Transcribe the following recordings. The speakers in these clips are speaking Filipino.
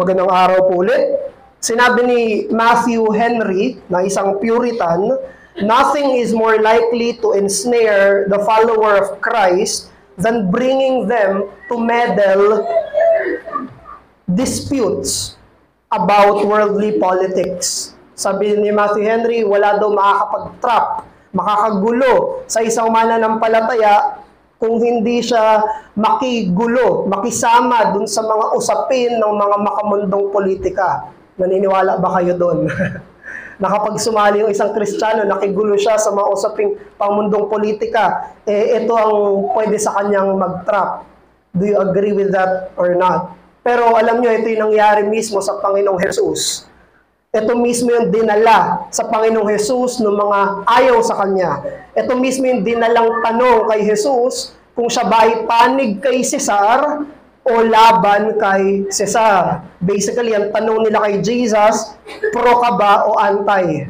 Magandang araw po ulit. Sinabi ni Matthew Henry, na isang Puritan, nothing is more likely to ensnare the follower of Christ than bringing them to meddle disputes about worldly politics. Sabi ni Matthew Henry, wala daw makakapag-trap, makakagulo sa isang mananampalataya kung hindi siya makigulo, makisama dun sa mga usapin ng mga makamundong politika. Naniniwala ba kayo doon? Nakapag sumali yung isang Kristiyano, nakigulo siya sa mga usaping pangmundong politika, ito ang pwede sa kanyang mag-trap. Do you agree with that or not? Pero alam nyo, ito yung nangyari mismo sa Panginoong Jesus. Ito mismo yung dinala sa Panginoong Jesus ng mga ayaw sa Kanya. Ito mismo yung dinalang tanong kay Jesus kung siya ba ay panig kay Cesar o laban kay Cesar. Basically, ang tanong nila kay Jesus, pro ka ba o anti?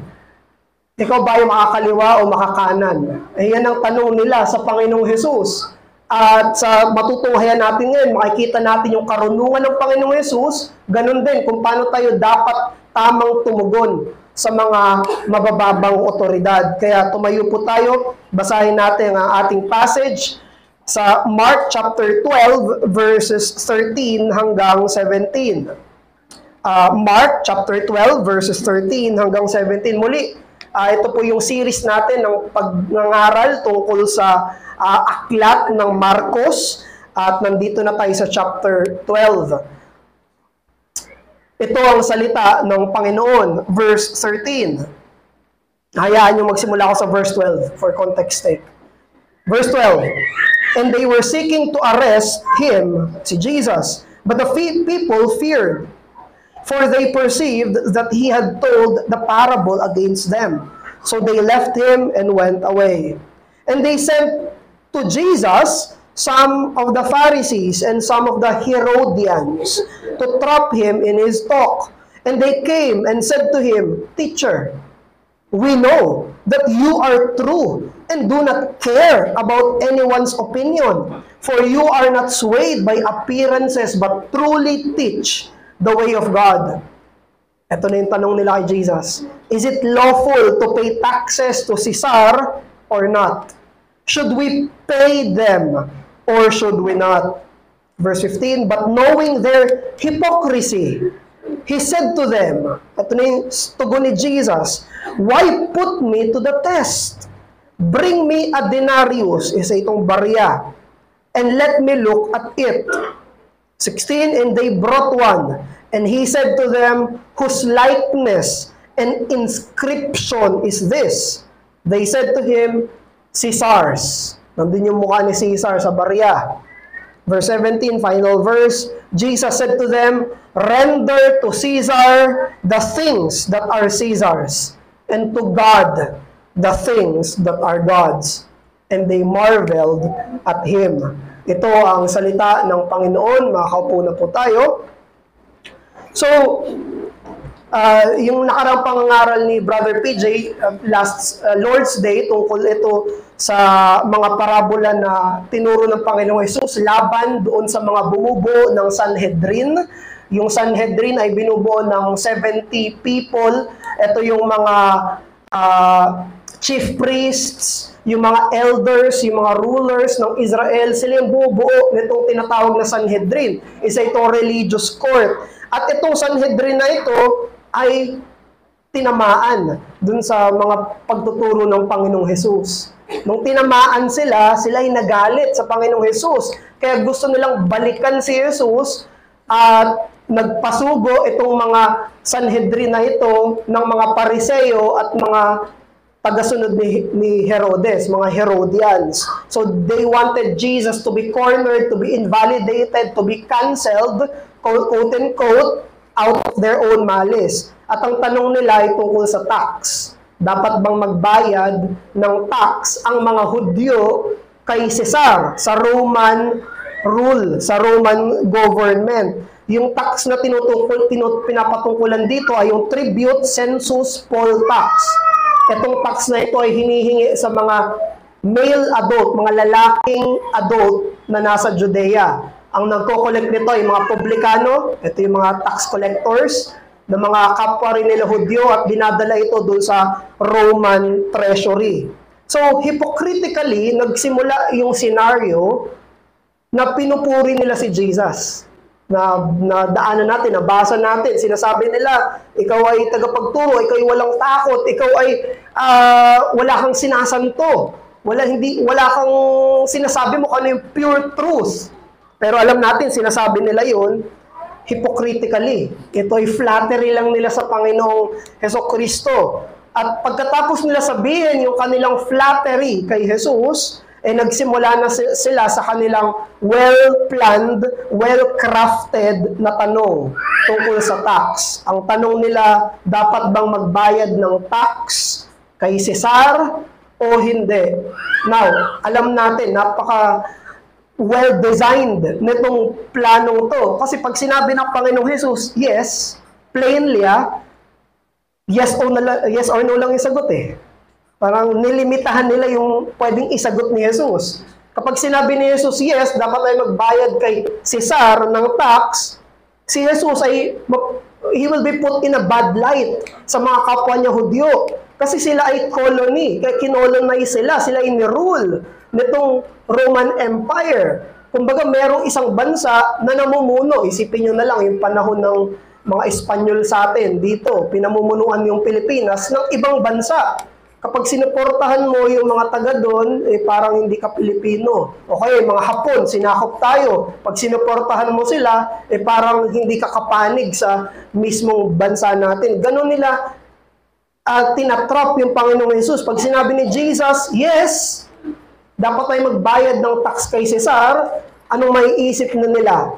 Ikaw ba ay makakaliwa o makakanan? Yan ang tanong nila sa Panginoong Jesus. At sa matutunghayan natin ngayon, makikita natin yung karunungan ng Panginoong Jesus, ganun din kung paano tayo dapat tamang tumugon sa mga mabababang otoridad. Kaya tumayo po tayo, basahin natin ang ating passage sa Mark chapter 12 verses 13 hanggang 17. Mark chapter 12 verses 13 hanggang 17. Muli, ito po yung series natin ng pagngangaral tungkol sa aklat ng Marcos at nandito na tayo sa chapter 12. Ito ang salita ng Panginoon, verse 13. Hayaan nyo magsimula ako sa verse 12 for context sake. Verse 12. And they were seeking to arrest him, si Jesus, but the people feared, for they perceived that he had told the parable against them. So they left him and went away. And they sent to Jesus some of the Pharisees and some of the Herodians to trap him in his talk. And they came and said to him, Teacher, we know that you are true and do not care about anyone's opinion, for you are not swayed by appearances but truly teach the way of God. Ito na yung tanong nila kay Jesus. Is it lawful to pay taxes to Caesar or not? Should we pay them or should we not? Verse 15, but knowing their hypocrisy, he said to them, ito na yung tugon ni Jesus, why put me to the test? Bring me a denarius, isa itong barya, and let me look at it. 16, and they brought one, and he said to them, whose likeness and inscription is this? They said to him, Caesar's. Nandun yung mukha ni Caesar sa barya. Verse 17, final verse, Jesus said to them, render to Caesar the things that are Caesar's, and to God the things that are God's. And they marveled at him. Ito ang salita ng Panginoon. Makakaupo na po tayo. So, yung nakarang pangangaral ni Brother PJ last Lord's Day, tungkol ito sa mga parabola na tinuro ng Panginoong Jesus laban doon sa mga bumubuo ng Sanhedrin. Yung Sanhedrin ay binubuo ng 70 people. Ito yung mga chief priests, yung mga elders, yung mga rulers ng Israel. Sila yung bumubuo nitong tinatawag na Sanhedrin. Isa itong religious court. At itong Sanhedrin na ito ay tinamaan dun sa mga pagtuturo ng Panginoong Jesus. Nung tinamaan sila ay nagalit sa Panginoong Jesus. Kaya gusto nilang balikan si Jesus at nagpasugo itong mga Sanhedrin na ito ng mga Pariseo at mga tagasunod ni Herodes, mga Herodians. So they wanted Jesus to be cornered, to be invalidated, to be canceled, quote and quote, out of their own malice. At ang tanong nila ay tungkol sa tax. Dapat bang magbayad ng tax ang mga Hudyo kay Cesar sa Roman rule, sa Roman government? Yung tax na pinapatungkulan dito ay yung tribute, census, poll tax. Itong tax na ito ay hinihingi sa mga male adult, mga lalaking adult na nasa Judea. Ang nagko-collect nito ay mga publikano, ito yung mga tax collectors, na mga kapwa rin nila Hudyo at dinadala ito dun sa Roman treasury. So, hypocritically, nagsimula yung scenario na pinupuri nila si Jesus. Na daanan natin, nabasa natin, sinasabi nila, ikaw ay tagapagturo, ikaw ay walang takot, ikaw ay wala kang sinasanto, wala kang sinasabi mo kung ano yung pure truth. Pero alam natin, sinasabi nila yun, hypocritically. Ito ay flattery lang nila sa Panginoong Hesukristo. At pagkatapos nila sabihin yung kanilang flattery kay Jesus, nagsimula na sila sa kanilang well-planned, well-crafted na tanong tungkol sa tax. Ang tanong nila, dapat bang magbayad ng tax kay Cesar o hindi? Now, alam natin, napaka well-designed nitong planong to. Kasi pag sinabi ng Panginoong Jesus, yes, plainly, yes or no lang yung sagot eh. Parang nilimitahan nila yung pwedeng isagot ni Jesus. Kapag sinabi ni Jesus, yes, dapat ay magbayad kay Cesar ng tax, si Jesus ay, he will be put in a bad light sa mga kapwa niya Hudyo. Kasi sila ay colony, kaya kinolonize sila ay ni-rule nitong Roman Empire. Kumbaga, merong isang bansa na namumuno. Isipin nyo na lang yung panahon ng mga Espanyol sa atin dito. Pinamumunuan yung Pilipinas ng ibang bansa. Kapag sinuportahan mo yung mga taga doon, parang hindi ka Pilipino. Okay, mga Hapon, sinakop tayo. Pag sinuportahan mo sila, parang hindi ka kapanig sa mismong bansa natin. Ganon nila tinatrap yung Panginoong Jesus. Pag sinabi ni Jesus, yes, dapat tayo magbayad ng tax kay Cesar, anong maiisip na nila?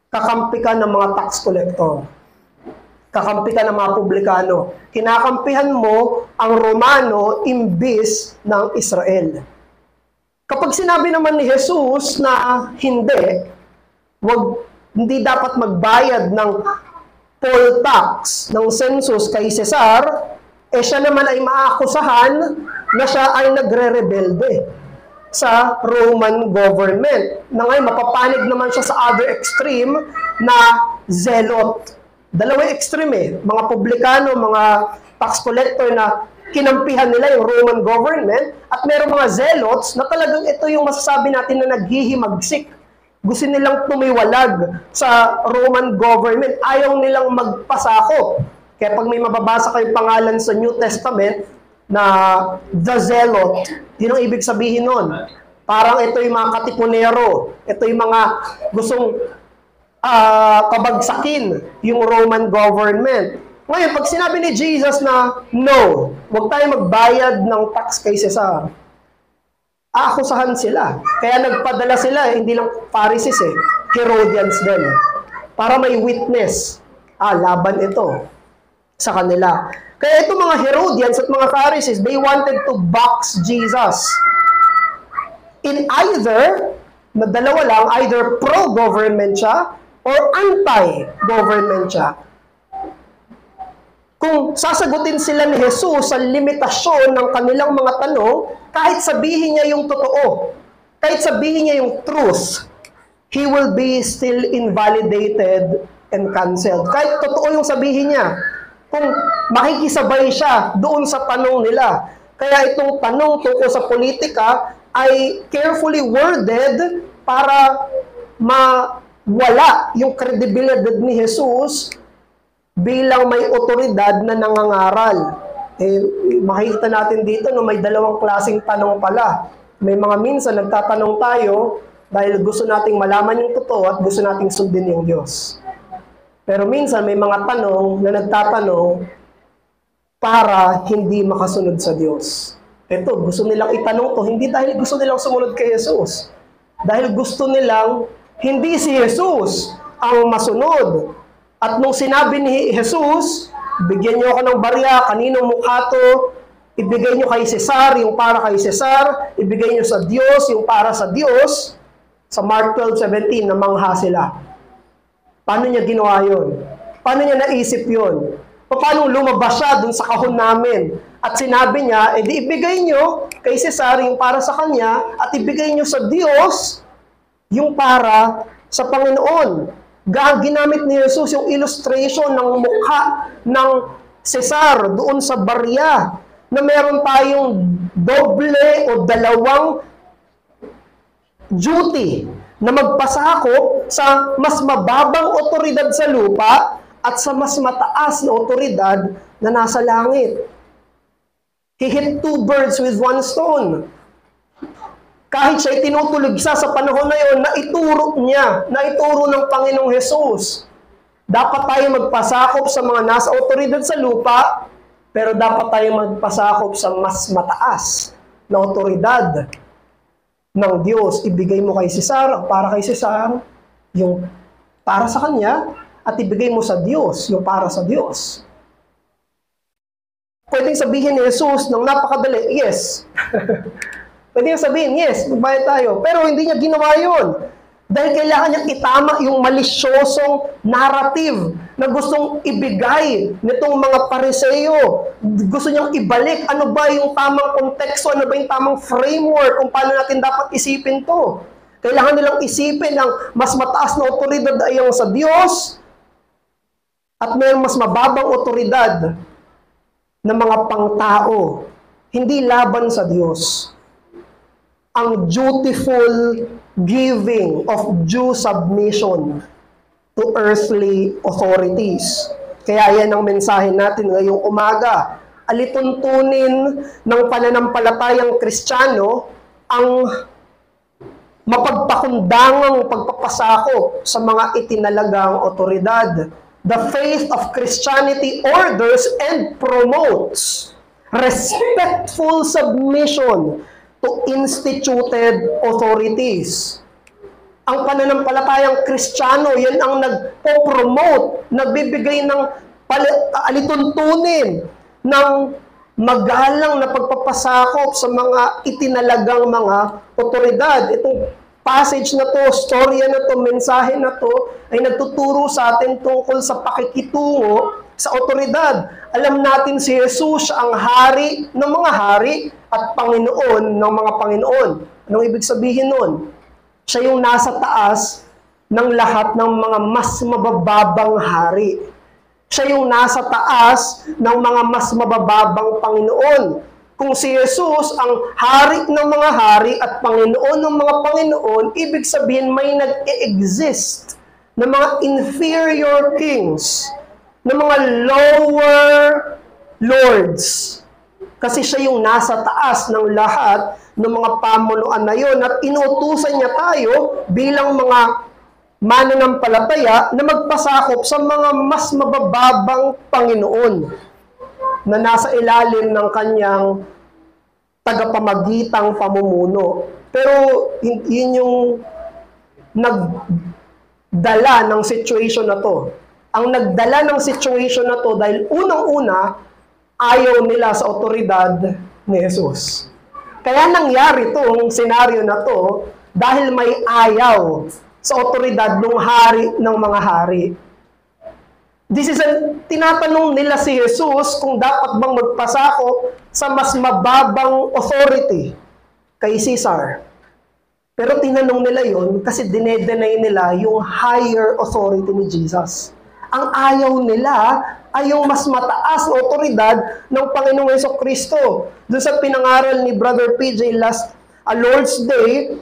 Kakampi ka ng mga tax collector. Kakampi ka ng mga publikano. Kinakampihan mo ang Romano imbis ng Israel. Kapag sinabi naman ni Jesus na hindi dapat magbayad ng poll tax, ng census kay Cesar, siya naman ay maakusahan na siya ay nagre-rebelde sa Roman government. Na ngayon, mapapanig naman siya sa other extreme na zealot. Dalawang extreme mga publikano, mga tax collector na kinampihan nila yung Roman government, at merong mga zealots na talagang ito yung masasabi natin na naghihimagsik. Gusto nilang tumiwalag sa Roman government. Ayaw nilang magpasakop. Kaya pag may mababasa kayong pangalan sa New Testament na the zealot, yun ang ibig sabihin nun. Parang ito yung mga katipunero. Ito yung mga gustong kabagsakin yung Roman government. Ngayon, pag sinabi ni Jesus na, no, huwag tayo magbayad ng tax kay Cesar, aakusahan sila. Kaya nagpadala sila, hindi lang Pharisees Herodians din. Para may witness. Laban ito sa kanila. Kaya itong mga Herodians at mga Pharisees, they wanted to box Jesus. In either, na dalawa lang, either pro-government siya or anti-government siya. Kung sasagutin sila ni Jesus sa limitasyon ng kanilang mga tanong, kahit sabihin niya yung totoo, kahit sabihin niya yung truth, he will be still invalidated and canceled. Kahit totoo yung sabihin niya, kung makikisabay siya doon sa tanong nila. Kaya itong tanong tungkol sa politika ay carefully worded para mawala yung credibility ni Jesus bilang may otoridad na nangangaral. Makikita natin dito no, may dalawang klaseng tanong pala. May mga minsan nagtatanong tayo dahil gusto nating malaman yung totoo at gusto nating sundin yung Diyos. Pero minsan may mga tanong na nagtatanong para hindi makasunod sa Diyos. Ito, gusto nilang itanong to, hindi dahil gusto nilang sumunod kay Jesus. Dahil gusto nilang hindi si Jesus ang masunod. At nung sinabi ni Jesus, bigyan niyo ako ng barya, kaninong mukha to, ibigay niyo kay Cesar, yung para kay Cesar, ibigay niyo sa Diyos, yung para sa Diyos, sa Mark 12:17, namangha sila. Paano niya ginawa yun? Paano niya naisip yun? Paano lumabas siya dun sa kahon namin? At sinabi niya, di ibigay niyo kay Cesar yung para sa kanya at ibigay niyo sa Diyos yung para sa Panginoon. Ginamit ni Jesus yung illustration ng mukha ng Cesar doon sa barya na meron tayong doble o dalawang duty na magpasakop sa mas mababang otoridad sa lupa at sa mas mataas na otoridad na nasa langit. He hit two birds with one stone. Kahit siya'y tinutulugsa sa panahon na yun, naituro ng Panginoong Hesus. Dapat tayo magpasakop sa mga nasa otoridad sa lupa, pero dapat tayo magpasakop sa mas mataas na otoridad ng Diyos. Ibigay mo kay Cesar, para kay Cesar, yung para sa kanya, at ibigay mo sa Diyos, yung para sa Diyos. Pwedeng sabihin ni Jesus ng napakadali, yes. Pwedeng sabihin, yes, magbayad tayo. Pero hindi niya ginawa yun. Dahil kailangan niyang itama yung malisyosong narrative na gustong ibigay nitong mga Pariseo. Gusto niyang ibalik ano ba yung tamang konteksto, ano ba yung tamang framework kung paano natin dapat isipin to. Kailangan nilang isipin ang mas mataas na otoridad ay yung sa Diyos at may mas mababang otoridad ng mga pangtao. Hindi laban sa Diyos. Ang dutiful giving of due submission to earthly authorities. Kaya yan ang mensahe natin ngayong umaga. Alituntunin ng pananampalatayang Kristiyano ang mapagpakundangang pagpapasakop sa mga itinalagang otoridad. The faith of Christianity orders and promotes respectful submission to instituted authorities. Ang pananampalatayang Kristiyano, yan ang nagpo-promote, nagbibigay ng alituntunin ng magalang na pagpapasakop sa mga itinalagang mga otoridad. Itong passage na to, storya na to, mensahe na to, ay nagtuturo sa atin tungkol sa pakikitungo sa otoridad. Alam natin si Jesus ang hari ng mga hari at Panginoon ng mga Panginoon. Anong ibig sabihin nun? Siya yung nasa taas ng lahat ng mga mas mabababang hari. Siya yung nasa taas ng mga mas mabababang Panginoon. Kung si Jesus ang hari ng mga hari at Panginoon ng mga Panginoon, ibig sabihin may nag-e-exist na mga inferior kings, na mga lower lords. Kasi siya yung nasa taas ng lahat ng mga pamunuan na yun at inutusan niya tayo bilang mga mananampalataya na magpasakop sa mga mas mabababang Panginoon na nasa ilalim ng kanyang tagapamagitang pamumuno. Pero yun yung nagdala ng situation na to. Ang nagdala ng situation na to dahil unang-una, ayaw nila sa otoridad ni Jesus. Kaya nangyari itong senaryo na to dahil may ayaw sa otoridad ng hari ng mga hari. Tinatanong nila si Jesus kung dapat bang magpasakop sa mas mababang authority kay Caesar. Pero tinanong nila yon kasi dinedenay nila yung higher authority ni Jesus. Ang ayaw nila ay yung mas mataas na otoridad ng Panginoong Jesucristo. Doon sa pinangaral ni Brother PJ last Lord's Day,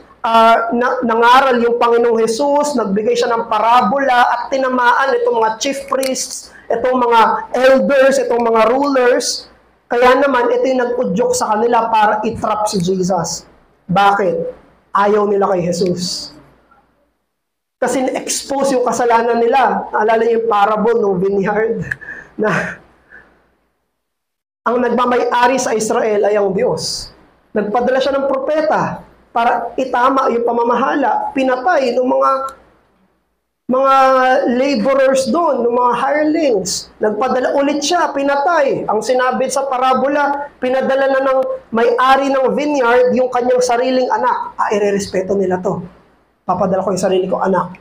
nangaral yung Panginoong Jesus, nagbigay siya ng parabola at tinamaan itong mga chief priests, itong mga elders, itong mga rulers. Kaya naman, ito yung nag-udyok sa kanila para itrap si Jesus. Bakit? Ayaw nila kay Jesus. Kasi na-expose yung kasalanan nila. Naalala niyo yung parable ng vineyard na ang nagmamay-ari sa Israel ay ang Diyos. Nagpadala siya ng propeta para itama yung pamamahala. Pinatay ng mga laborers doon, ng mga hirelings. Nagpadala ulit siya, pinatay. Ang sinabi sa parabola, pinadala na ng may-ari ng vineyard yung kanyang sariling anak. Irerespeto nila to. Papadala ko yung sarili ko anak.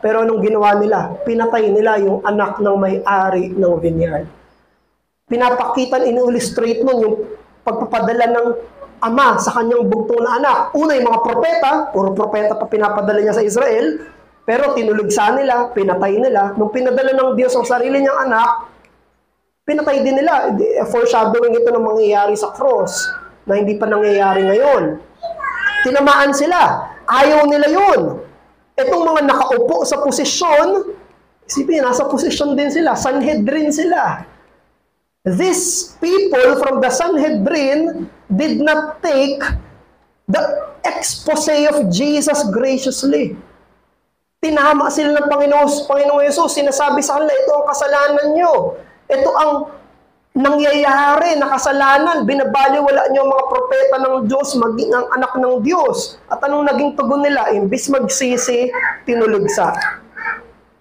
Pero anong ginawa nila? Pinatay nila yung anak ng may-ari ng vineyard. Pinapakita, in-illustrate nun yung pagpapadala ng ama sa kanyang bugtong na anak. Una, yung mga propeta, puro propeta pa pinapadala niya sa Israel, pero tinuligsa nila, pinatay nila. Nung pinadala ng Diyos ang sarili niyang anak, pinatay din nila. Foreshadowing ito ng mangyayari sa cross, na hindi pa nangyayari ngayon. Tinamaan sila. Ayaw nila yun. Itong mga nakaupo sa posisyon, isipin, nasa posisyon din sila. Sanhedrin sila. These people from the Sanhedrin did not take the expose of Jesus graciously. Tinama sila ng Panginoong Yesus. Sinasabi sa kanila, ito ang kasalanan nyo. Ito ang nangyayari na kasalanan. Binabaliwala nyo ang mga propeta ng Diyos, maging ang anak ng Diyos. At anong naging tugon nila? Imbis magsisi, tinuligsa.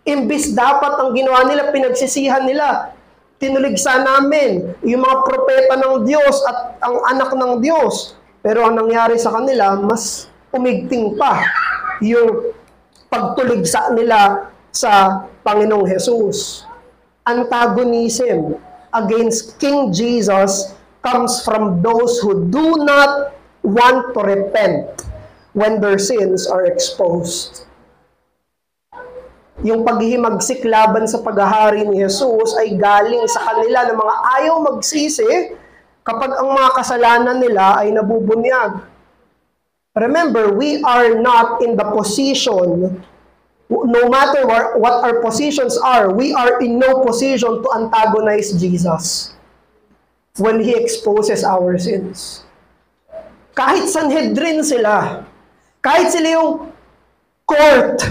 Imbis dapat ang ginawa nila, pinagsisihan nila. Tinuligsa namin yung mga propeta ng Diyos at ang anak ng Diyos. Pero ang nangyari sa kanila, mas umigting pa yung pagtuligsa nila sa Panginoong Hesus. Antagonism against King Jesus comes from those who do not want to repent when their sins are exposed. Yung paghihimagsik laban sa paghahari ni Jesus ay galing sa kanila ng mga ayaw magsisi kapag ang mga kasalanan nila ay nabubunyag. Remember, we are not in the position, no matter what our positions are, we are in no position to antagonize Jesus when He exposes our sins. Kahit Sanhedrin sila, kahit sila yung court,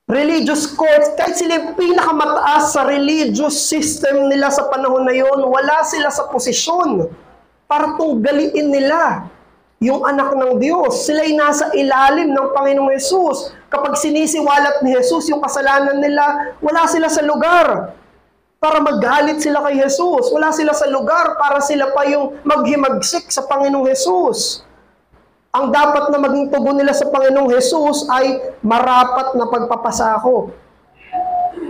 religious court, kahit sila yung pinakamataas sa religious system nila sa panahon na yon, wala sila sa posisyon para tunggaliin nila yung anak ng Diyos. Sila'y nasa ilalim ng Panginoong Hesus. Kapag sinisiwalat ni Hesus yung kasalanan nila, wala sila sa lugar para maghalit sila kay Hesus. Wala sila sa lugar para sila pa yung maghimagsik sa Panginoong Hesus. Ang dapat na maging tugon nila sa Panginoong Hesus ay marapat na pagpapasako.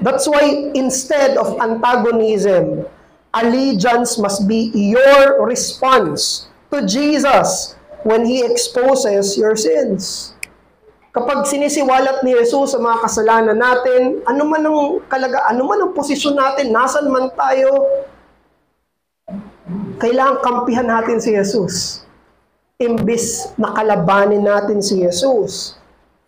That's why instead of antagonism, allegiance must be your response to Jesus when He exposes your sins. Kapag sinisiwalat ni Jesus sa mga kasalanan natin, ano man ang posisyon natin, nasan man tayo, kailangan kampihan natin si Jesus. Imbis na kalabanin natin si Jesus.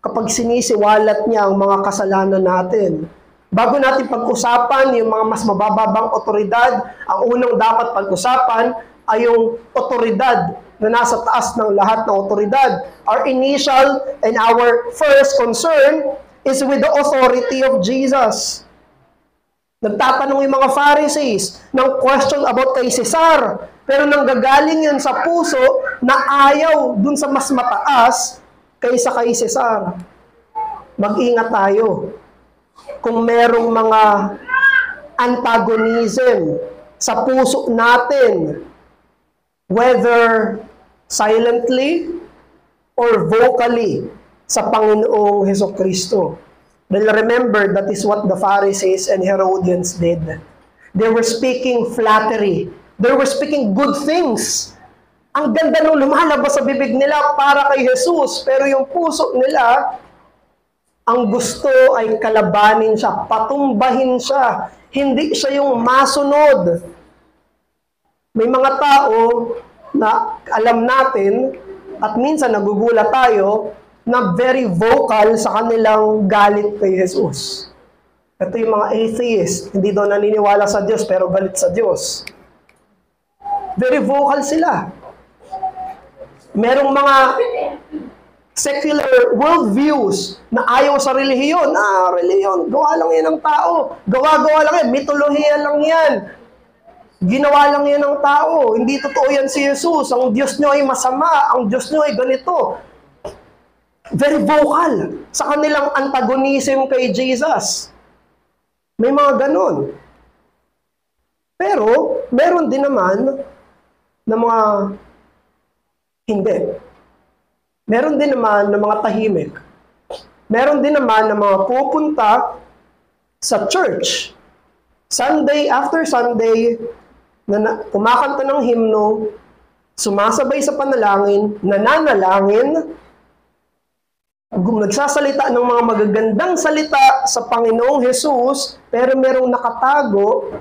Kapag sinisiwalat niya ang mga kasalanan natin. Bago natin pag-usapan yung mga mas mabababang otoridad, ang unang dapat pag-usapan ay yung otoridad na nasa taas ng lahat ng otoridad. Our initial and our first concern is with the authority of Jesus. Nagtatanong yung mga Pharisees ng question about kay Cesar, pero nanggagaling yan sa puso na ayaw dun sa mas mataas kaysa kay Cesar. Mag-ingat tayo. Kung merong mga antagonism sa puso natin, whether silently or vocally sa Panginoong Hesukristo. Well, remember, that is what the Pharisees and Herodians did. They were speaking flattery. They were speaking good things. Ang ganda nung lumalabas sa bibig nila para kay Jesus, pero yung puso nila, ang gusto ay kalabanin siya, patumbahin siya. Hindi siya yung masunod. May mga tao na alam natin at minsan nagugulat tayo na very vocal sa kanilang galit kay Jesus. Ito yung mga atheist, hindi daw naniniwala sa Diyos pero galit sa Diyos. Very vocal sila. Merong mga secular worldviews na ayaw sa relihiyon. Relihiyon, gawa lang yan ng tao. Gawa-gawa lang yan, mitolohiya lang yan. Ginawa lang yan ng tao. Hindi totoo yan si Jesus. Ang Diyos nyo ay masama. Ang Diyos nyo ay ganito. Very vocal sa kanilang antagonism kay Jesus. May mga ganon. Pero, meron din naman na mga hindi. Meron din naman na mga tahimik. Meron din naman na mga pupunta sa church. Sunday after Sunday, na kumakanta ng himno, sumasabay sa panalangin, nananalangin, nagsasalita ng mga magagandang salita sa Panginoong Jesus, pero merong nakatago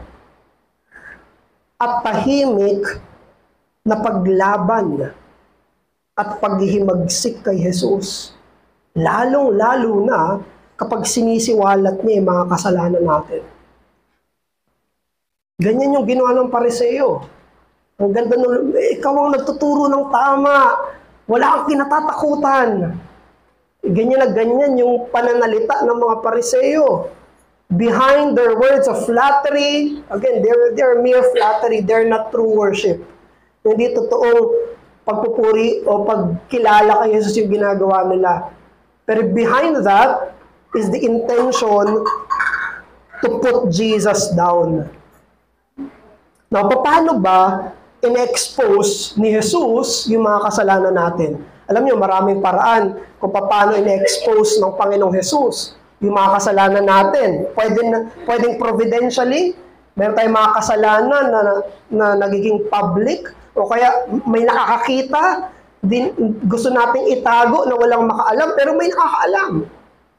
at tahimik na paglaban at paghihimagsik kay Jesus. Lalong-lalo na kapag sinisiwalat niya yung mga kasalanan natin. Ganyan yung ginawa ng Pariseo. Ang ganda nung, ikaw ang nagtuturo ng tama. Wala kang kinatatakutan. Ganyan na ganyan yung pananalita ng mga Pariseo. Behind their words of flattery, again, they're mere flattery, they're not true worship. Hindi totoong pagpupuri o pagkilala kay Jesus yung ginagawa nila. Pero behind that is the intention to put Jesus down. Now, paano ba in-expose ni Jesus yung mga kasalanan natin? Alam niyo, maraming paraan kung paano in-expose ng Panginoong Jesus yung mga kasalanan natin. Pwedeng providentially, meron tayong mga kasalanan na nagiging public, o kaya may nakakakita, gusto nating itago na walang makaalam, pero may nakakaalam.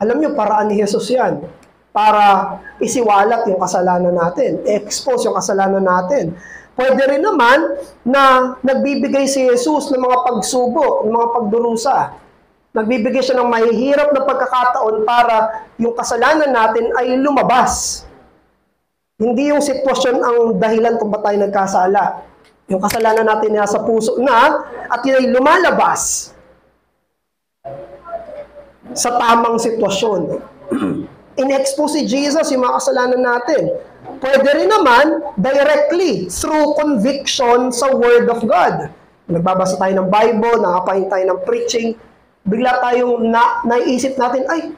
Alam niyo, paraan ni Jesus yan para isiwalat yung kasalanan natin, expose yung kasalanan natin. Pwede rin naman na nagbibigay si Jesus ng mga pagsubok, ng mga pagdurusa. Nagbibigay siya ng mahihirap na pagkakataon para yung kasalanan natin ay lumabas. Hindi yung sitwasyon ang dahilan kung ba't tayo nagkasala. Yung kasalanan natin nasa puso na at yun ay lumalabas sa tamang sitwasyon. In-expose si Jesus yung mga kasalanan natin. Pwede rin naman directly through conviction sa Word of God. Nagbabasa tayo ng Bible, nakapain tayo ng preaching, bigla tayong naiisip natin, ay,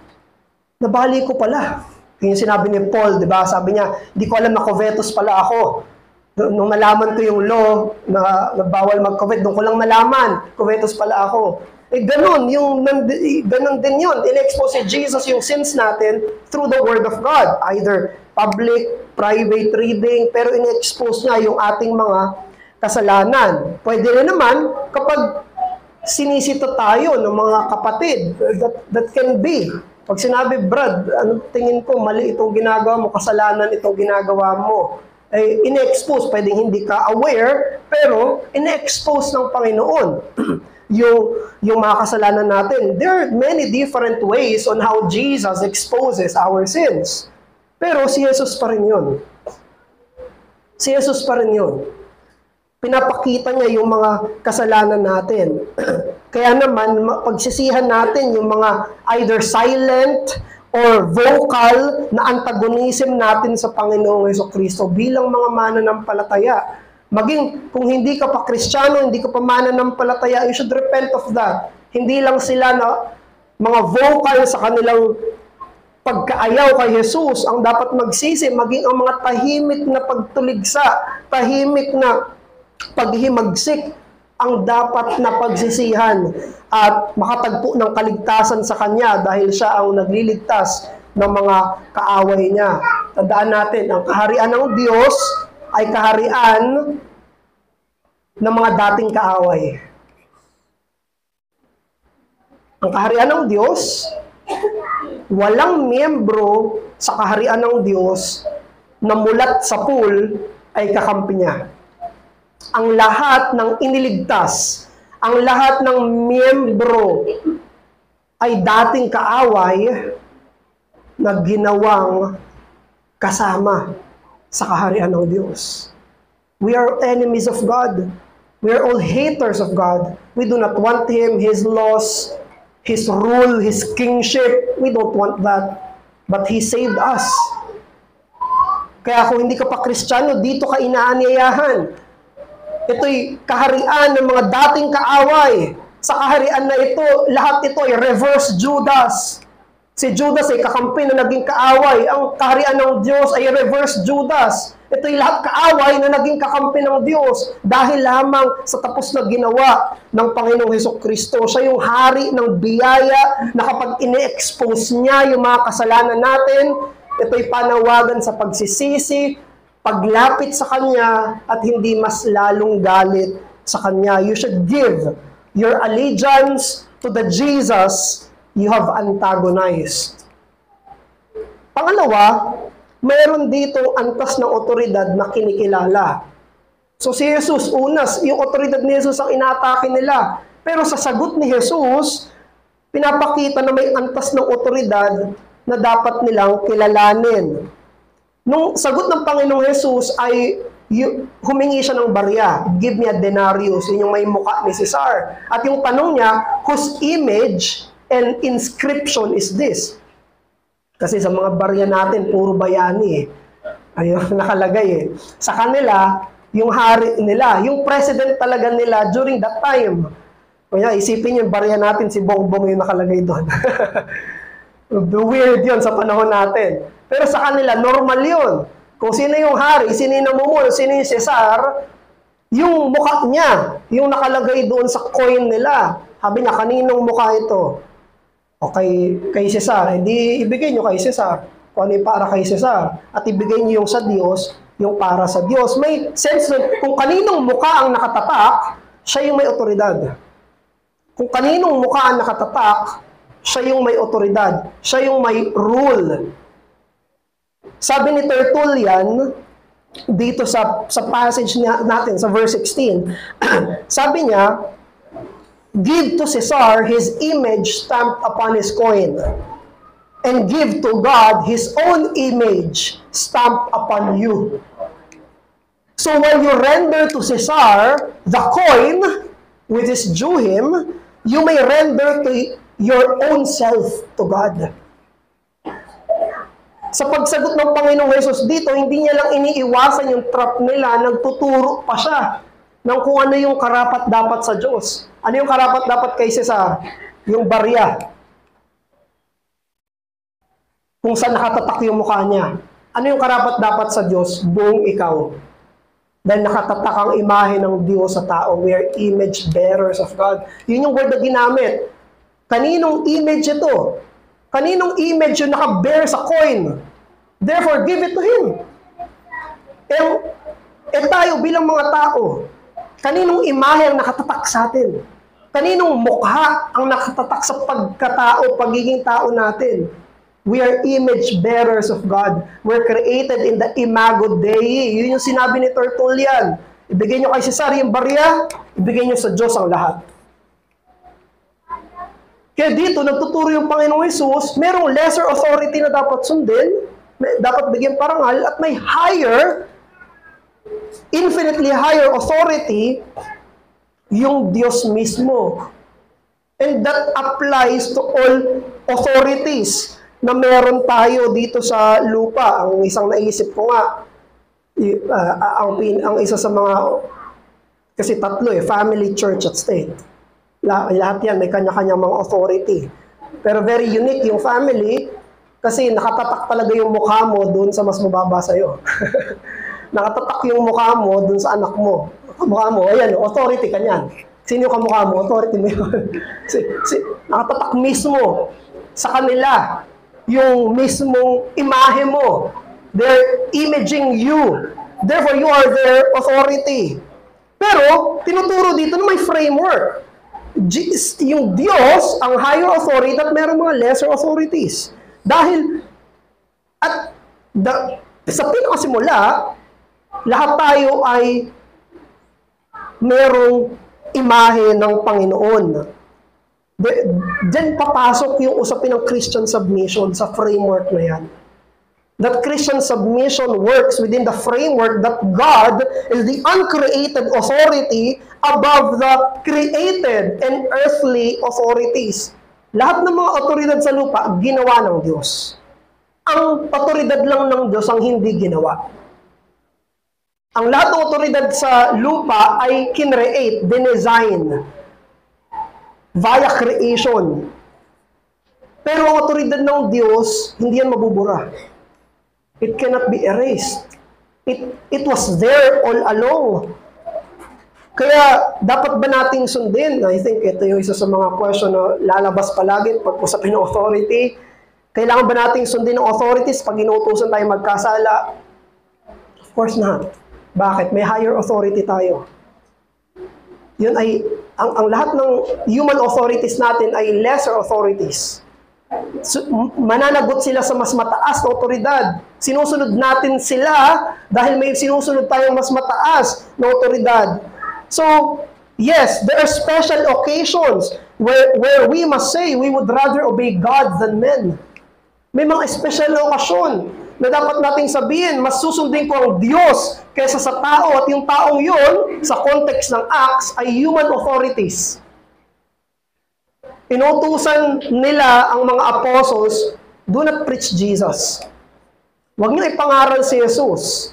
nabali ko pala. Yung sinabi ni Paul, di ba? Sabi niya, di ko alam na covetous pala ako. Nung nalaman ko yung law na bawal mag-covet, doon ko lang nalaman, covetous pala ako. Ganun din yun. In-expose si Jesus yung sins natin through the Word of God. Either public, private reading, pero in-expose niya yung ating mga kasalanan. Pwede rin naman kapag sinisito tayo ng mga kapatid, that can be. Pag sinabi, Brad, tingin ko, mali itong ginagawa mo, kasalanan itong ginagawa mo. In-expose, pwedeng hindi ka aware, pero in-expose ng Panginoon yung mga kasalanan natin. There are many different ways on how Jesus exposes our sins. Pero si Jesus pa rin yun. Si Jesus pa rin yun. Pinapakita niya yung mga kasalanan natin. Kaya naman, pagsisihan natin yung mga either silent or vocal na antagonism natin sa Panginoong Jesucristo bilang mga mananampalataya. Maging kung hindi ka pa Kristiyano, hindi ka pa mananampalataya, you should repent of that. Hindi lang sila na mga vocal sa kanilang pagkaayaw kay Jesus ang dapat magsisi, maging ang mga tahimik na pagtuligsa, tahimik na paghimagsik ang dapat na pagsisihan at makatagpo ng kaligtasan sa Kanya dahil Siya ang nagliligtas ng mga kaaway niya. Tandaan natin, ang kaharian ng Diyos ay kaharian ng mga dating kaaway. Ang kaharian ng Diyos, walang miyembro sa kaharian ng Diyos na mulat sa pool ay kakampi niya. Ang lahat ng iniligtas, ang lahat ng miyembro ay dating kaaway na ginawang kasama sa kaharian ng Diyos. We are enemies of God. We are all haters of God. We do not want Him, His laws, His rule, His kingship. We don't want that. But He saved us. Kaya kung hindi ka pa Kristiyano, dito ka inaanyayahan. Ito'y kaharian ng mga dating kaaway. Sa kaharian na ito, lahat ito ay reverse Judas. Si Judas ay kakampi na naging kaaway. Ang kaharian ng Diyos ay reverse Judas. Ito'y lahat kaaway na naging kakampi ng Diyos dahil lamang sa tapos na ginawa ng Panginoong Jesucristo. Siya yung hari ng biyaya na kapag ine-expose niya yung mga kasalanan natin, ito'y panawagan sa pagsisisi, paglapit sa Kanya, at hindi mas lalong galit sa Kanya. You should give your allegiance to the Jesus you have antagonized. Pangalawa, mayroon ditong antas ng otoridad na kinikilala. So si Jesus, unas, yung otoridad ni Jesus ang inaatake nila. Pero sa sagot ni Jesus, pinapakita na may antas ng otoridad na dapat nilang kilalanin. Nung sagot ng Panginoong Jesus ay humingi siya ng barya. Give me a denarius. Yun yung may mukha ni Cesar. At yung tanong niya, whose image and inscription is this? Kasi sa mga barya natin, puro bayani eh. Ayun, nakalagay eh. Sa kanila, yung hari nila, yung president talaga nila during that time. Kaya isipin yung barya natin, si Bongbong yung nakalagay doon. Weird yun sa panahon natin. Pero sa kanila, normal yun. Kung sino yung hari, sino yung namumuno, sino yung Cesar, yung mukha niya, yung nakalagay doon sa coin nila. Sabi niya, kaninong mukha ito? O kay Cesar, hindi ibigay nyo kay Cesar. Kung ano yung para kay Cesar. At ibigay nyo yung sa Diyos, yung para sa Diyos. May sense na kung kaninong mukha ang nakatapak, siya yung may otoridad. Kung kaninong mukha ang nakatapak, siya yung may otoridad. Siya yung may rule. Sabi ni Tertullian, dito sa passage natin, sa verse 16, sabi niya, give to Caesar his image stamped upon his coin, and give to God his own image stamped upon you. So while you render to Caesar the coin, which is due him, you may render to your own self to God. Sa pagsagot ng Panginoong Jesus dito, hindi niya lang iniiwasan yung trap nila, nagtuturo pa siya ng kung ano yung karapat-dapat sa Diyos. Ano yung karapat-dapat kay Cesar? Yung barya. Kung saan nakatatak yung mukha niya. Ano yung karapat-dapat sa Diyos? Buong ikaw. Dahil nakatatak ang imahe ng Diyos sa tao. We are image bearers of God. Yun yung word na ginamit. Kaninong image ito? Kaninong image yung naka-bear sa coin? Therefore, give it to Him. Tayo bilang mga tao, kaninong imahe ang nakatatak sa atin? Kaninong mukha ang nakatatak sa pagkatao, pagiging tao natin? We are image bearers of God. We're created in the imago Dei. Yun yung sinabi ni Tertullian. Ibigay nyo kay Cesar yung barya, ibigay nyo sa Diyos ang lahat. Kaya dito, nagtuturo yung Panginoong Jesus, merong lesser authority na dapat sundin, dapat bigyan parangal, at may higher, infinitely higher authority, yung Diyos mismo. And that applies to all authorities na meron tayo dito sa lupa. Ang isang naisip ko nga, ang isa sa mga, kasi tatlo family, church, at state. Lahat yan, may kanya-kanyang mga authority. Pero very unique yung family kasi nakatatak talaga yung mukha mo dun sa mas mababa sa'yo. Nakatatak yung mukha mo dun sa anak mo. Mukha mo, ayan, authority ka niyan. Sino yung kamukha mo? Authority mo yun. Nakatatak mismo sa kanila yung mismong imahe mo. They're imaging you. Therefore, you are their authority. Pero, tinuturo dito na may framework. Yung Diyos, ang higher authority at meron mga lesser authorities. Dahil, sa pinakasimula, lahat tayo ay merong imahe ng Panginoon. Diyan papasok yung usapin ng Christian submission sa framework na yan. That Christian submission works within the framework that God is the uncreated authority above the created and earthly authorities. Lahat ng mga otoridad sa lupa, ginawa ng Diyos. Ang otoridad lang ng Diyos ang hindi ginawa. Ang lahat ng otoridad sa lupa ay kinreate, dinesign, via creation. Pero ang otoridad ng Diyos, hindi yan mabubura. It cannot be erased. It was there all along. Kaya, dapat ba nating sundin? I think ito yung isa sa mga question na lalabas palagi pag usapin ng authority. Kailangan ba nating sundin ng authorities pag inuutusan tayo magkasala? Of course not. Bakit? May higher authority tayo. yun ay, ang lahat ng human authorities natin ay lesser authorities. So, mananagot sila sa mas mataas na otoridad. Sinusunod natin sila dahil may sinusunod tayong mas mataas na otoridad. So, yes, there are special occasions where we must say we would rather obey God than men. May mga special okasyon na dapat nating sabihin, mas susundin ko ang Diyos kaysa sa tao, at yung taong yun, sa context ng Acts, ay human authorities. Inutusan nila ang mga apostles, do not preach Jesus. Huwag niyo ipangaral si Jesus.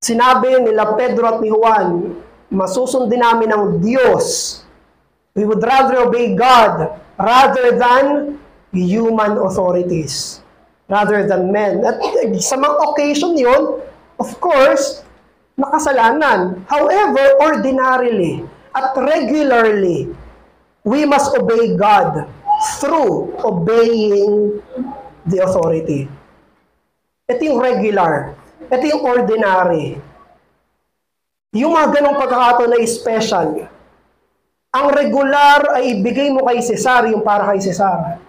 Sinabi nila Pedro at ni Juan, masusundin namin ang Diyos. We would rather obey God rather than human authorities, rather than men. At sa mga occasion yun, of course, makasalanan. However, ordinarily at regularly, we must obey God through obeying the authority. Ito yung regular. Ito yung ordinary. Yung mga ganong pagkakataon na special. Ang regular ay ibigay mo kay Cesar yung para kay Cesar.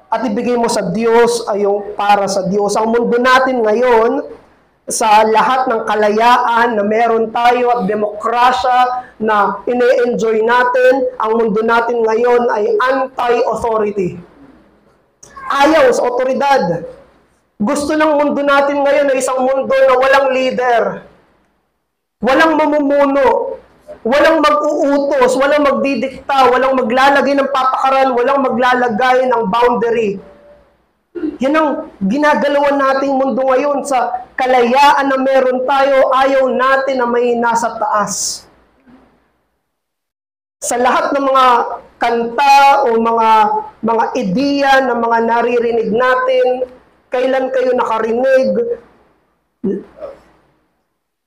At ibigay mo sa Diyos ay yung para sa Diyos. Ang mundo natin ngayon, sa lahat ng kalayaan na meron tayo at demokrasya na ine-enjoy natin, ang mundo natin ngayon ay anti-authority. Ayaw sa otoridad. Gusto ng mundo natin ngayon ay isang mundo na walang leader, walang mamumuno, walang mag-uutos, walang magdidikta, walang maglalagay ng patakaran, walang maglalagay ng boundary. Yan ang ginagalawan nating mundo ngayon. Sa kalayaan na meron tayo, ayaw natin na may nasa taas. Sa lahat ng mga kanta o mga ideya na mga naririnig natin, kailan kayo nakarinig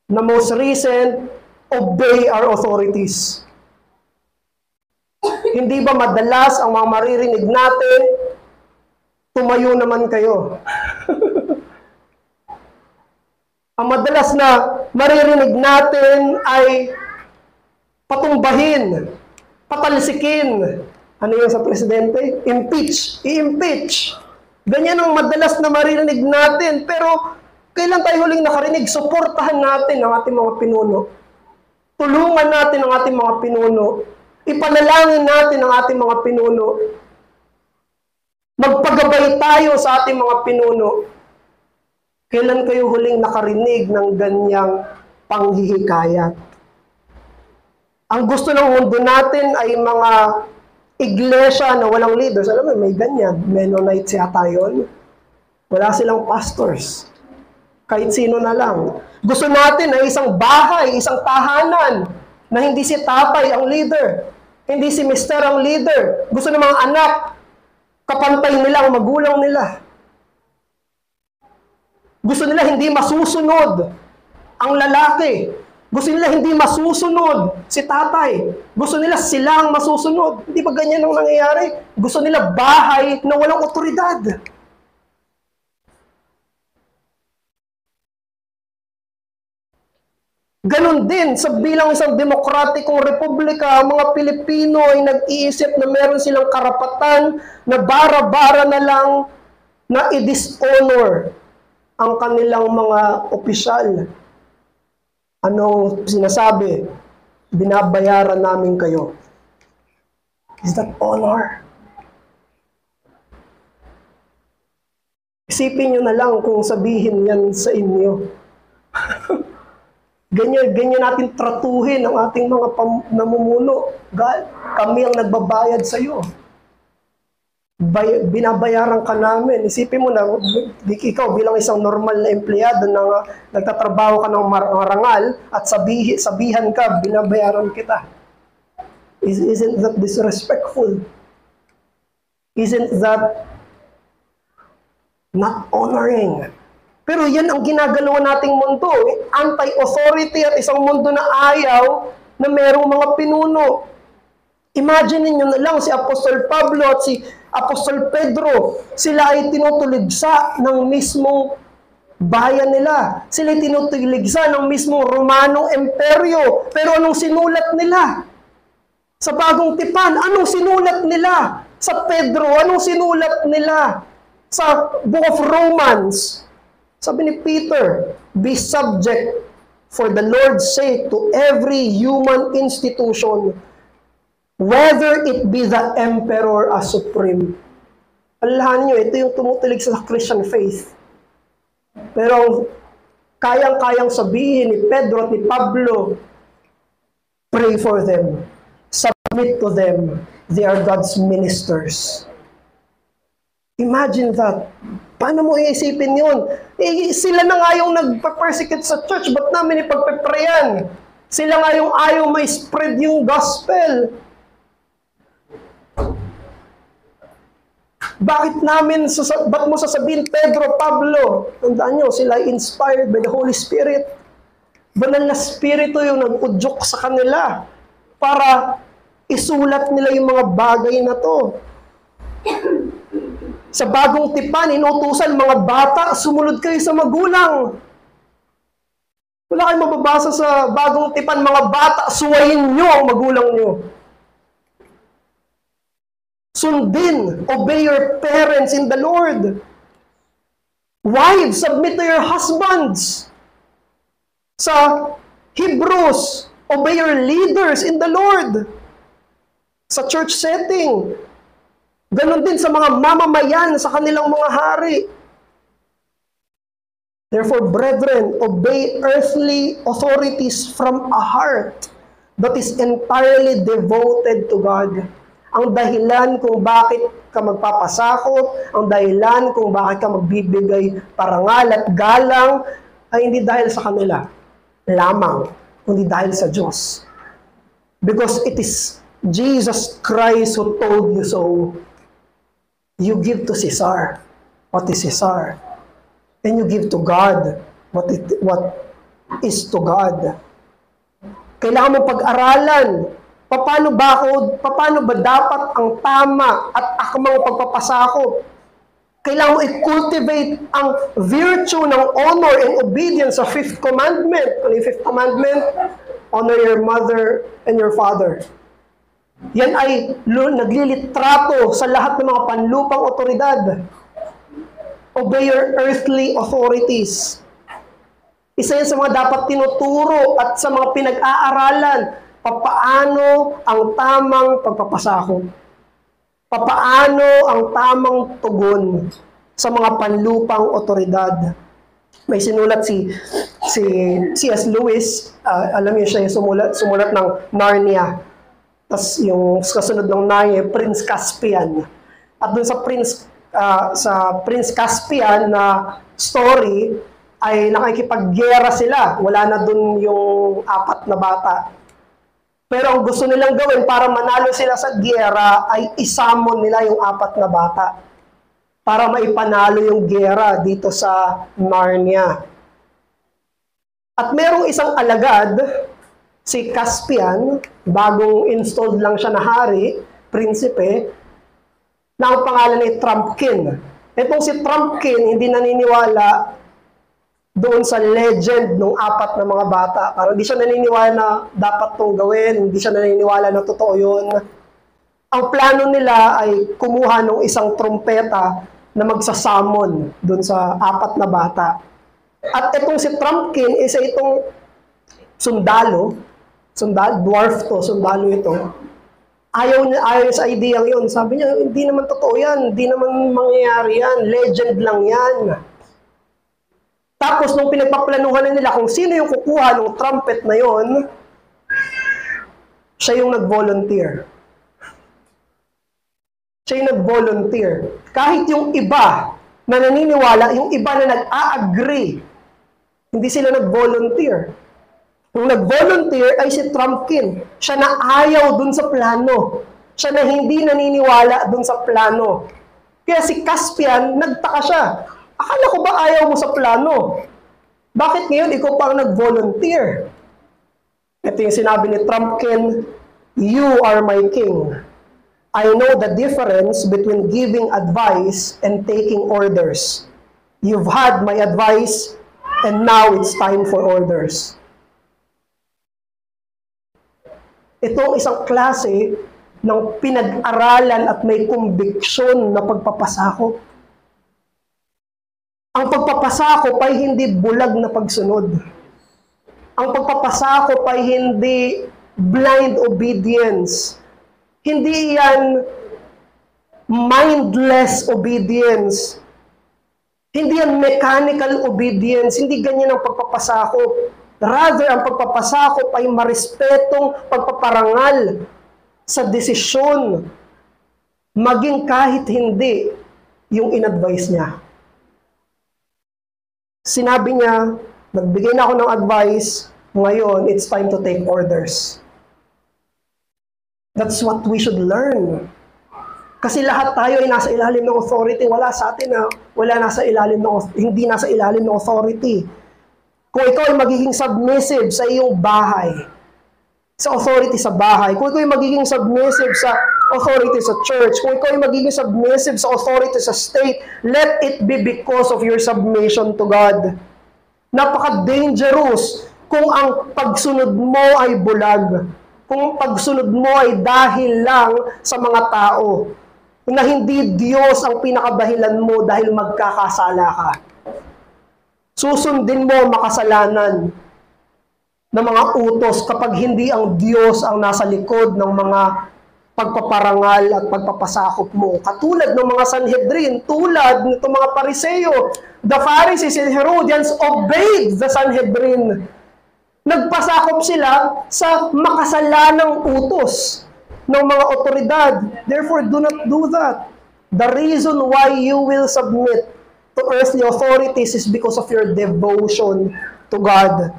na most recent, obey our authorities? Hindi ba madalas ang mga maririnig natin, tumayo naman kayo? Ang madalas na maririnig natin ay patumbahin, patalsikin. Ano yun sa presidente? Impeach. I-impeach. Ganyan ang madalas na maririnig natin. Pero kailan tayo huling nakarinig? Suportahan natin ang ating mga pinuno. Tulungan natin ang ating mga pinuno. Ipanalangin natin ang ating mga pinuno. Magpagabay tayo sa ating mga pinuno. Kailan kayo huling nakarinig ng ganyang panghihikayat? Ang gusto ng mundo natin ay mga iglesia na walang leaders. Alam mo, may ganyan. Mennonites yata yun. Wala silang pastors. Kahit sino na lang. Gusto natin ay isang bahay, isang tahanan na hindi si tatay ang leader. Hindi si mister ang leader. Gusto ng mga anak, kapantay nila ang magulang nila. Gusto nila hindi masusunod ang lalaki. Gusto nila hindi masusunod si tatay. Gusto nila sila ang masusunod. Hindi ba ganyan ang nangyayari? Gusto nila bahay na walang otoridad. Ganon din, sa bilang isang demokratikong republika, ang mga Pilipino ay nag-iisip na meron silang karapatan na bara-bara na lang na i-dishonor ang kanilang mga opisyal. Anong sinasabi? Binabayaran namin kayo. Is that honor? Isipin nyo na lang kung sabihin yan sa inyo. Ganyan natin tratuhin ang ating mga namumuno. God, kami ang nagbabayad sa iyo. Binabayaran ka namin. Isipin mo na, ikaw bilang isang normal na empleyado na nagtatrabaho ka ng marangal at sabihan ka, binabayaran kita. Isn't that disrespectful? Isn't that not honoring? Pero yan ang ginagalawan nating mundo. Anti-authority at isang mundo na ayaw na merong mga pinuno. Imagine niyo na lang si Apostol Pablo at si Apostol Pedro. Sila ay tinutuligsa ng mismong bayan nila. Sila tinutuligsa ng mismong Romanong Imperyo. Pero anong sinulat nila? Sa Bagong Tipan, anong sinulat nila? Sa Pedro, anong sinulat nila? Sa Book of Romans, sabi ni Peter, be subject for the Lord's sake to every human institution, whether it be the emperor as supreme. Alahan nyo, ito yung tumutulig sa Christian faith. Pero kayang-kayang sabihin ni Pedro at ni Pablo, pray for them, submit to them, they are God's ministers. Imagine that. Paano mo iisipin yun? Sila na nga yung nagpa-persecute sa church, ba't namin ipagpeprayan? Sila nga yung ayaw may spread yung gospel. Ba't mo sasabihin, Pedro, Pablo? Tandaan nyo, sila inspired by the Holy Spirit. Banal na Spirito yung nag-udyok sa kanila para isulat nila yung mga bagay na to. Sa Bagong Tipan, inutusan mga bata, sumunod kayo sa magulang. Wala kayong mababasa sa Bagong Tipan, mga bata, suwayin nyo ang magulang nyo. Sundin, obey your parents in the Lord. Wives, submit to your husbands. Sa Hebrews, obey your leaders in the Lord. Sa church setting, ganon din sa mga mamamayan, sa kanilang mga hari. Therefore, brethren, obey earthly authorities from a heart that is entirely devoted to God. Ang dahilan kung bakit ka magpapasakop, ang dahilan kung bakit ka magbibigay parangal at galang, ay hindi dahil sa kanila lamang, kundi dahil sa Diyos. Because it is Jesus Christ who told you so. You give to Caesar what is Caesar, and you give to God what is to God. Kailangan mo pag-aralan paano ba dapat ang tama at akmang pagpapasakop. Kailangan mo i-cultivate ang virtue ng honor and obedience sa fifth commandment. Ano yung fifth commandment? Honor your mother and your father. Yan ay naglilitrato sa lahat ng mga panlupang otoridad. Obey your earthly authorities. Isa yan sa mga dapat tinuturo at sa mga pinag-aaralan. Papaano ang tamang pagpapasakop? Papaano ang tamang tugon sa mga panlupang otoridad? May sinulat si C.S. Lewis, alam niyo siya yung sumulat ng Narnia. Tapos yung kasunod ng Narnia, Prince Caspian. At dun sa Prince Caspian na story, ay nakikipaggera sila. Wala na dun yung 4 na bata. Pero ang gusto nilang gawin para manalo sila sa gera ay isamon nila yung 4 na bata para maipanalo yung gera dito sa Narnia. At merong isang alagad, si Caspian, bagong installed lang siya na hari, prinsipe, na ang pangalan ay Trumpkin. Itong si Trumpkin, hindi naniniwala doon sa legend ng 4 na mga bata. Parang hindi siya naniniwala na dapat itong gawin, hindi siya naniniwala na totoo yun. Ang plano nila ay kumuha ng isang trompeta na magsasamon doon sa 4 na bata. At itong si Trumpkin, isa itong sundalo, dwarf to, sundalo ito. Ayaw niya sa idea yun. Sabi niya, hindi naman totoo yan, hindi naman mangyayari yan, legend lang yan. Tapos, nung pinagpaplanuhan na nila kung sino yung kukuha ng trumpet na yon, siya yung nag-volunteer. Siya yung nag-volunteer. Kahit yung iba na naniniwala, yung iba na nag-a-agree, hindi sila nag-volunteer. Yung nag-volunteer ay si Trumpkin. Siya na ayaw dun sa plano. Siya na hindi naniniwala dun sa plano. Kaya si Caspian, nagtaka siya. Akala ko ba ayaw mo sa plano? Bakit ngayon ikaw pa ang nag-volunteer? Ito yung sinabi ni Trumpkin, "You are my king. I know the difference between giving advice and taking orders. You've had my advice, and now it's time for orders. Ito isang klase ng pinag-aralan at may kumbiksyon na pagpapasakop. Ang pagpapasakop ay hindi bulag na pagsunod. Ang pagpapasakop ay hindi blind obedience. Hindi yan mindless obedience. Hindi yan mechanical obedience. Hindi ganyan ang pagpapasakop. Rather, ang pagpapasakop ay marespetong pagpaparangal sa desisyon, maging kahit hindi yung in-advise niya. Sinabi niya, nagbigay na ako ng advice, ngayon, it's time to take orders. That's what we should learn. Kasi lahat tayo ay nasa ilalim ng authority. Wala sa atin na hindi nasa ilalim ng authority. Kung ikaw ay magiging submissive sa iyong bahay, sa authority sa bahay, kung ikaw ay magiging submissive sa authority sa church, kung ikaw ay magiging submissive sa authority sa state, let it be because of your submission to God. Napaka-dangerous kung ang pagsunod mo ay bulag, kung ang pagsunod mo ay dahil lang sa mga tao, na hindi Diyos ang pinakadahilan mo dahil magkakasala ka. Susundin mo ang makasalanan ng mga utos kapag hindi ang Diyos ang nasa likod ng mga pagpaparangal at pagpapasakop mo. Katulad ng mga Sanhedrin, tulad nitong mga Pariseo, the Pharisees and Herodians obeyed the Sanhedrin. Nagpasakop sila sa makasalanang utos ng mga otoridad. Therefore, do not do that. The reason why you will submit to earthly authorities is because of your devotion to God.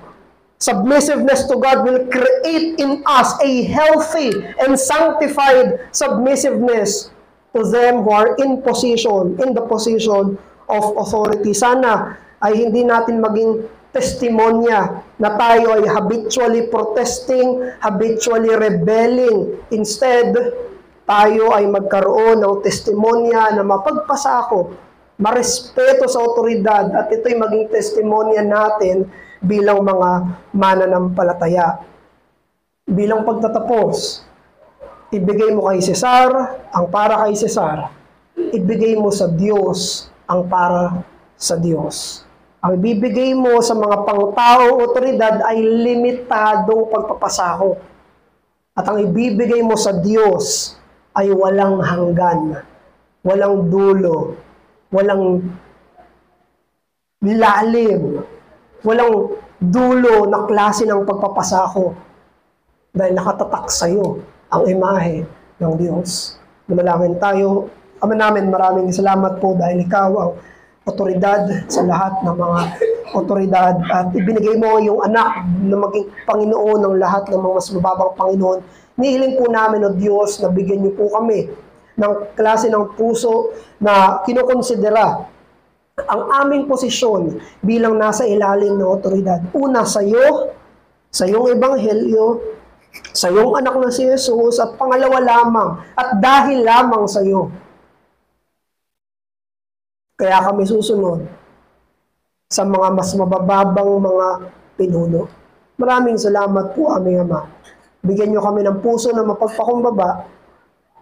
Submissiveness to God will create in us a healthy and sanctified submissiveness to them who are in the position of authority. Sana ay hindi natin maging testimonya na tayo ay habitually protesting, habitually rebelling. Instead, tayo ay magkaroon ng testimonya na mapagpasakop, marespeto sa otoridad, at ito'y maging testimonya natin bilang mga mananampalataya. Bilang pagtatapos, ibigay mo kay Cesar ang para kay Cesar. Ibigay mo sa Diyos ang para sa Diyos. Ang ibibigay mo sa mga pangtaong otoridad ay limitadong pagpapasakop. At ang ibibigay mo sa Diyos ay walang hanggan, walang dulo, walang lalim, walang dulo na klase ng pagpapasakop. Dahil nakatatak sa iyo ang imahe ng Diyos. Manalangin tayo. Ama namin, maraming salamat po dahil ikaw ang otoridad sa lahat ng mga otoridad, at ibinigay mo yung anak na maging Panginoon ng lahat ng mga mas mababang Panginoon. Nihiling po namin, O Diyos, na bigyan niyo po kami ng klase ng puso na kinukonsidera ang aming posisyon bilang nasa ilalim ng otoridad. Una, sa iyo, sa iyong ebanghelyo, sa iyong anak na si Jesus, at pangalawa lamang, at dahil lamang sa iyo. Kaya kami susunod sa mga mas mabababang mga pinuno. Maraming salamat po, aming Ama. Bigyan niyo kami ng puso na mapagpakumbaba,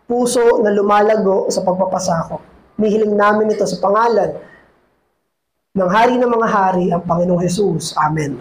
puso na lumalago sa pagpapasakop. Nihiling namin ito sa pangalan ng Hari ng mga Hari, ang Panginoong Jesus. Amen.